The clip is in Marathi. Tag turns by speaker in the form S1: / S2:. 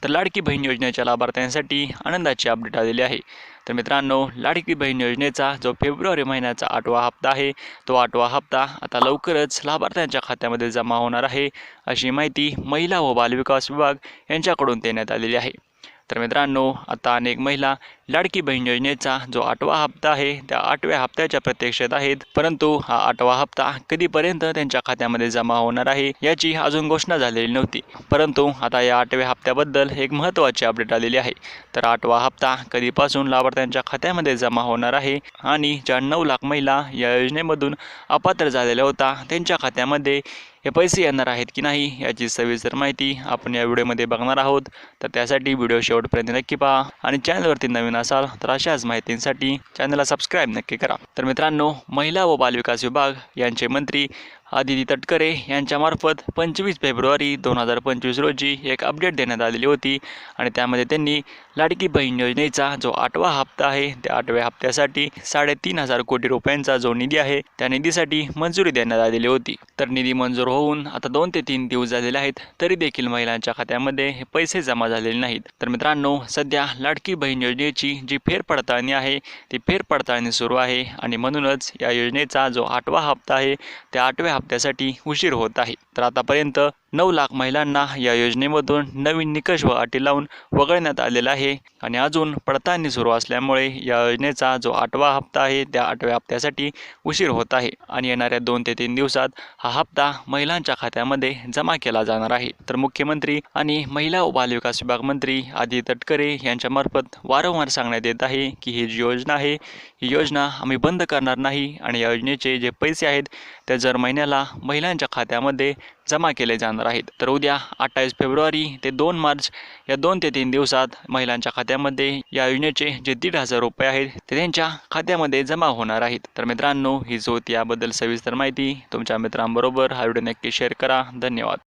S1: तर लाडकी बहीण योजनेच्या लाभार्थ्यांसाठी आनंदाची अपडेट आलेली आहे। तर मित्रांनो, लाडकी बहीण योजनेचा जो फेब्रुवारी महिन्याचा 8वा हप्ता आहे, तो 8वा हप्ता आता लवकरच लाभार्थ्यांच्या खात्यामध्ये जमा होणार आहे, अशी माहिती महिला व बालविकास विभाग यांच्याकडून देण्यात आलेली आहे। तर मित्रांनो, आता अनेक महिला लाडकी बहीण योजनेचा जो 8वा हप्ता आहे त्या 8व्या हप्त्याच्या प्रतीक्षेत आहेत, परंतु हा 8वा हप्ता कधीपर्यंत त्यांच्या खात्यामध्ये जमा होणार आहे याची अजून घोषणा झालेली नव्हती। परंतु आता या 8व्या हप्त्याबद्दल एक महत्त्वाची अपडेट आलेली आहे। तर 8वा हप्ता कधीपासून लाभार्थ्यांच्या खात्यामध्ये जमा होणार आहे आणि ज्या 9 लाख महिला या योजनेमधून अपात्र झालेल्या होत्या त्यांच्या खात्यामध्ये हे पैसे येणार आहेत की नाही याची सविस्तर माहिती आपण या व्हिडिओमध्ये बघणार आहोत। तर त्यासाठी व्हिडिओ शेवटपर्यंत नक्की पहा आणि चॅनलवरती नवीन असाल तर अशाच माहितींसाठी चॅनलला सबस्क्राईब नक्की करा। तर मित्रांनो, महिला व बालविकास विभाग यांचे मंत्री आदिती तटकरे यांच्यामार्फत 25 फेब्रुवारी 2025 रोजी एक अपडेट देण्यात आलेली होती आणि त्यामध्ये त्यांनी लाडकी बहीण योजनेचा जो 8वा हप्ता आहे त्या 8व्या हप्त्यासाठी 3.5 कोटी रुपयांचा जो निधी आहे त्या निधीसाठी मंजुरी देण्यात आलेली होती। तर निधी मंजूर होऊन आता 2 ते 3 दिवस झालेले आहेत, तरी देखील महिलांच्या खात्यामध्ये हे पैसे जमा झालेले नाहीत। तर मित्रांनो, सध्या लाडकी बहीण योजनेची जी फेरपडताळणी आहे ती फेरपडताळणी सुरू आहे आणि म्हणूनच या योजनेचा जो 8वा हप्ता आहे त्या 8व्या हप्त्यासाठी उशीर होत आहे। तर आतापर्यंत 9 लाख महिलांना या योजनेमधून नवीन निकष व अटी लावून वगळण्यात आलेला आहे आणि अजून पडताळणी सुरू असल्यामुळे या योजनेचा जो 8वा हप्ता आहे त्या 8व्या हप्त्यासाठी उशीर होत आहे आणि येणाऱ्या 2 ते 3 दिवसात हा हप्ता महिलांच्या खात्यामध्ये जमा केला जाणार आहे। तर मुख्यमंत्री आणि महिला व बालविकास विभाग मंत्री आदिती तटकरे यांच्यामार्फत वारंवार सांगण्यात येत आहे की ही जी योजना आहे ही योजना आम्ही बंद करणार नाही आणि या योजनेचे जे पैसे आहेत ते दर महिन्याला महिलांच्या खात्यामध्ये जमा केले जाणार आहेत। तर उद्या 28 फेब्रुवारी ते 2 मार्च या 2 ते 3 दिवसात महिलांच्या खात्यामध्ये या योजनेचे जे 1,500 रुपये आहेत ते त्यांच्या खात्यामध्ये जमा होणार आहेत। तर मित्रांनो, हीच होती याबद्दल सविस्तर माहिती। तुमच्या मित्रांबरोबर हा व्हिडिओ नक्की शेअर करा। धन्यवाद।